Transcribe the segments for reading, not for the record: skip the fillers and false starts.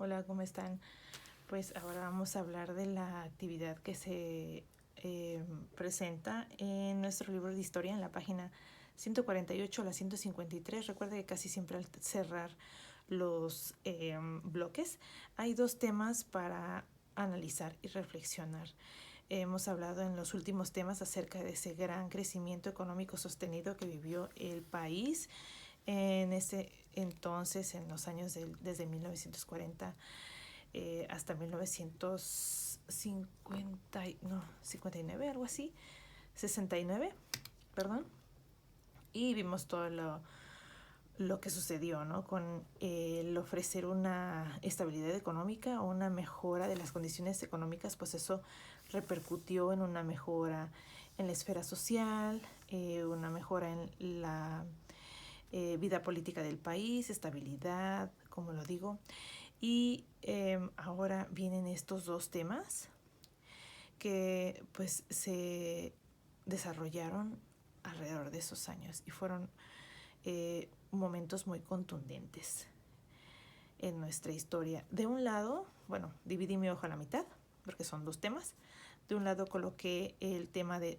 Hola, ¿cómo están? Pues ahora vamos a hablar de la actividad que se presenta en nuestro libro de historia en la página 148 a la 153. Recuerda que casi siempre al cerrar los bloques hay dos temas para analizar y reflexionar. Hemos hablado en los últimos temas acerca de ese gran crecimiento económico sostenido que vivió el país en ese entonces, en los años desde 1940 hasta 1950, no, 59, algo así, 69, perdón, y vimos todo lo que sucedió, ¿no? Con el ofrecer una estabilidad económica o una mejora de las condiciones económicas, pues eso repercutió en una mejora en la esfera social, una mejora en la vida política del país, estabilidad, como lo digo. Y ahora vienen estos dos temas que pues se desarrollaron alrededor de esos años y fueron momentos muy contundentes en nuestra historia. De un lado, bueno, dividí mi hoja a la mitad porque son dos temas. De un lado coloqué el tema de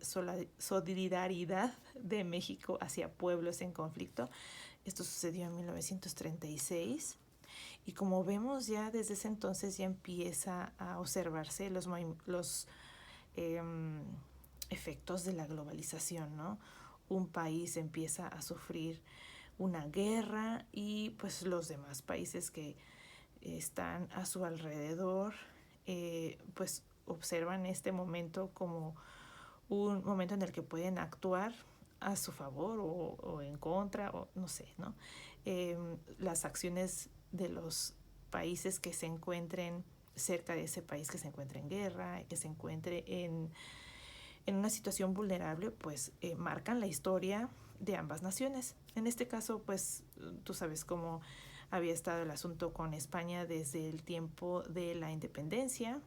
solidaridad de México hacia pueblos en conflicto. Esto sucedió en 1936. Y como vemos ya desde ese entonces ya empieza a observarse los efectos de la globalización, ¿no? Un país empieza a sufrir una guerra y pues los demás países que están a su alrededor pues observan este momento como un momento en el que pueden actuar a su favor o en contra, o no sé, ¿no? Las acciones de los países que se encuentren cerca de ese país que se encuentre en guerra, que se encuentre en una situación vulnerable, pues marcan la historia de ambas naciones. En este caso, pues tú sabes cómo había estado el asunto con España desde el tiempo de la independencia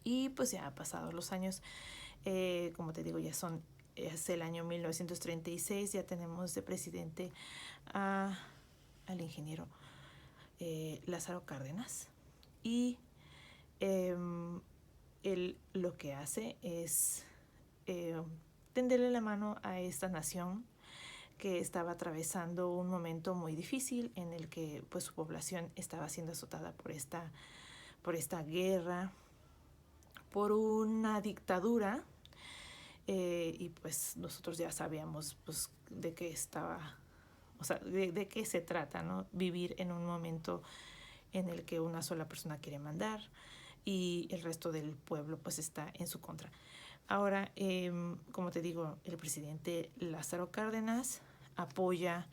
y pues ya ha pasado los años, como te digo, es el año 1936, ya tenemos de presidente al ingeniero Lázaro Cárdenas y él lo que hace es tenderle la mano a esta nación que estaba atravesando un momento muy difícil en el que pues su población estaba siendo azotada por esta guerra, por una dictadura, y pues nosotros ya sabíamos pues de qué estaba, o sea, de qué se trata, ¿no? Vivir en un momento en el que una sola persona quiere mandar y el resto del pueblo pues está en su contra. Ahora, como te digo, el presidente Lázaro Cárdenas apoya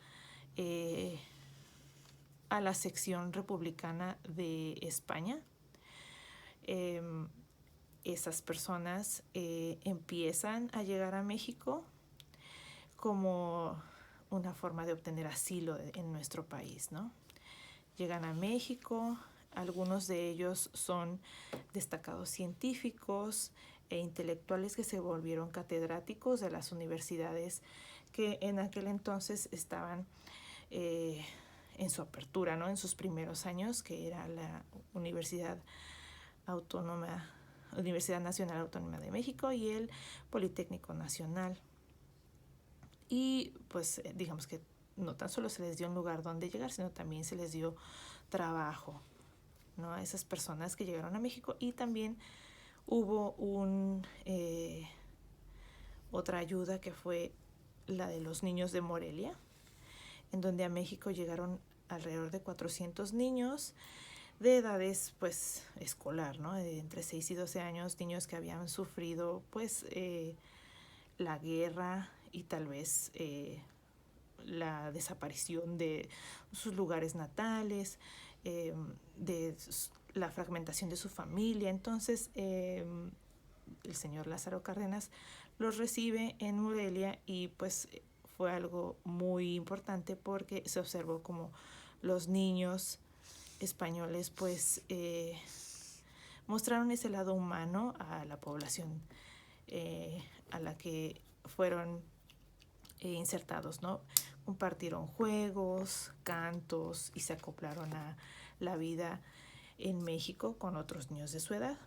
a la sección republicana de España. Esas personas empiezan a llegar a México como una forma de obtener asilo en nuestro país, ¿no? Llegan a México, algunos de ellos son destacados científicos e intelectuales que se volvieron catedráticos de las universidades que en aquel entonces estaban en su apertura, ¿no? En sus primeros años, que era la Universidad Nacional Autónoma de México y el Politécnico Nacional. Y pues digamos que no tan solo se les dio un lugar donde llegar, sino también se les dio trabajo, ¿no? A esas personas que llegaron a México. Y también hubo otra ayuda que fue la de los niños de Morelia, en donde a México llegaron alrededor de 400 niños de edades pues escolar, ¿no? De entre 6 y 12 años, niños que habían sufrido pues la guerra y tal vez la desaparición de sus lugares natales, de la fragmentación de su familia. Entonces el señor Lázaro Cárdenas los recibe en Morelia y pues fue algo muy importante porque se observó como los niños españoles pues mostraron ese lado humano a la población a la que fueron insertados, ¿no? Compartieron juegos, cantos y se acoplaron a la vida en México con otros niños de su edad,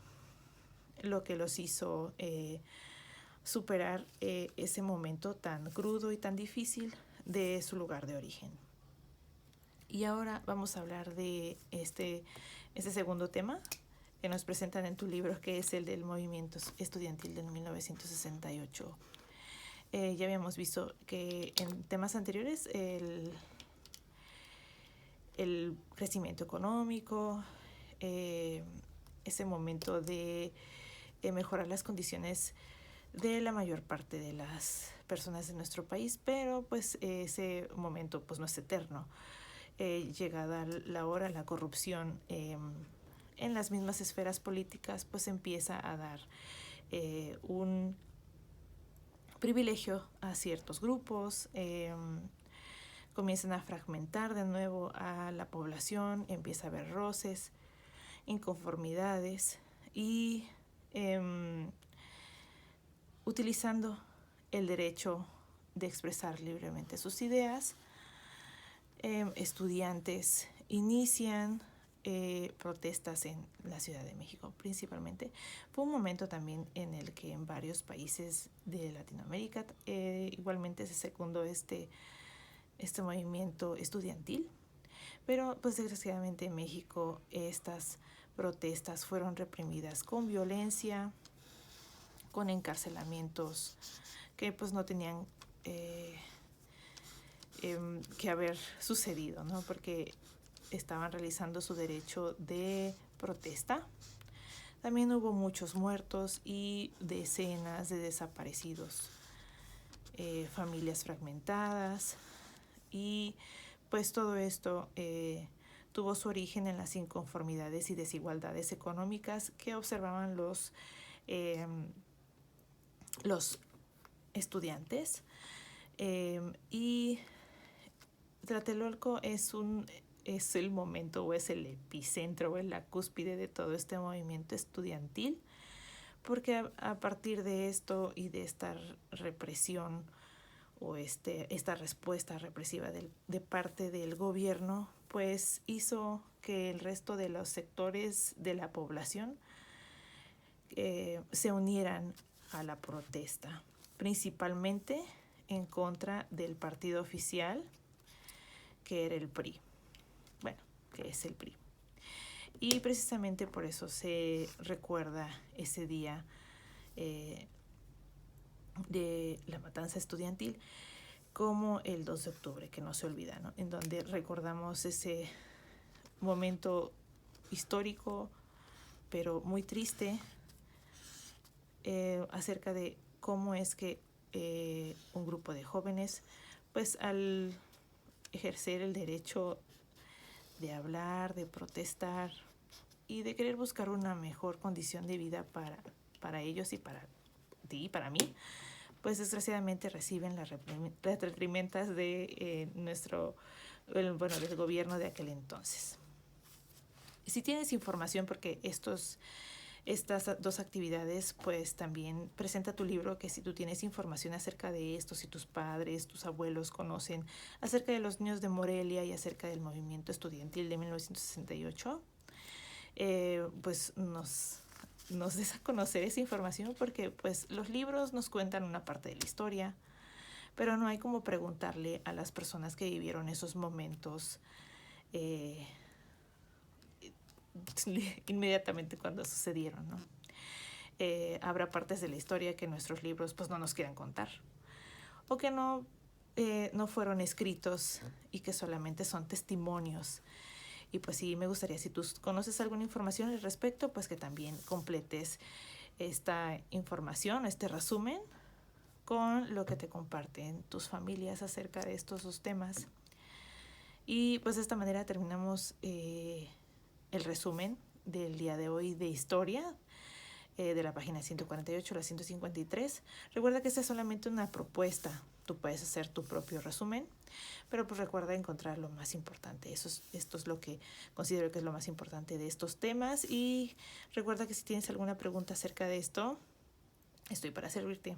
lo que los hizo superar ese momento tan crudo y tan difícil de su lugar de origen. Y ahora vamos a hablar de este segundo tema que nos presentan en tu libro, que es el del movimiento estudiantil de 1968. Ya habíamos visto que en temas anteriores el crecimiento económico, ese momento de mejorar las condiciones de la mayor parte de las personas de nuestro país, pero pues ese momento pues no es eterno. Llegada la hora, la corrupción en las mismas esferas políticas pues empieza a dar un privilegio a ciertos grupos, comienzan a fragmentar de nuevo a la población, empieza a haber roces, inconformidades y utilizando el derecho de expresar libremente sus ideas, estudiantes inician protestas en la Ciudad de México principalmente. Fue un momento también en el que en varios países de Latinoamérica igualmente se secundó este movimiento estudiantil, pero pues desgraciadamente en México estas protestas fueron reprimidas con violencia, con encarcelamientos que pues no tenían que haber sucedido, ¿no? Porque estaban realizando su derecho de protesta. También hubo muchos muertos y decenas de desaparecidos, familias fragmentadas, y pues todo esto tuvo su origen en las inconformidades y desigualdades económicas que observaban los estudiantes. Y Tlatelolco es el momento, o es el epicentro, o es la cúspide de todo este movimiento estudiantil, porque a partir de esto y de esta represión o esta respuesta represiva de parte del gobierno, pues hizo que el resto de los sectores de la población se unieran a la protesta, principalmente en contra del partido oficial, que era el PRI. Bueno, que es el PRI. Y precisamente por eso se recuerda ese día de la matanza estudiantil como el 2 de octubre, que no se olvida, ¿no? En donde recordamos ese momento histórico, pero muy triste, acerca de cómo es que un grupo de jóvenes, pues al ejercer el derecho de hablar, de protestar y de querer buscar una mejor condición de vida para ellos y para ti y para mí, pues desgraciadamente reciben las reprimendas de del gobierno de aquel entonces. Y si tienes información, porque estas dos actividades, pues también presenta tu libro, que si tú tienes información acerca de esto, si tus padres, tus abuelos conocen acerca de los niños de Morelia y acerca del movimiento estudiantil de 1968, pues nos des a conocer esa información, porque pues los libros nos cuentan una parte de la historia, pero no hay como preguntarle a las personas que vivieron esos momentos inmediatamente cuando sucedieron, ¿no? Habrá partes de la historia que nuestros libros pues no nos quieran contar, o que no fueron escritos y que solamente son testimonios. Y pues sí, me gustaría, si tú conoces alguna información al respecto, pues que también completes esta información, este resumen, con lo que te comparten tus familias acerca de estos dos temas. Y pues de esta manera terminamos el resumen del día de hoy de historia, de la página 148 a la 153. Recuerda que esta es solamente una propuesta. Tú puedes hacer tu propio resumen, pero pues recuerda encontrar lo más importante. Esto es lo que considero que es lo más importante de estos temas. Y recuerda que si tienes alguna pregunta acerca de esto, estoy para servirte.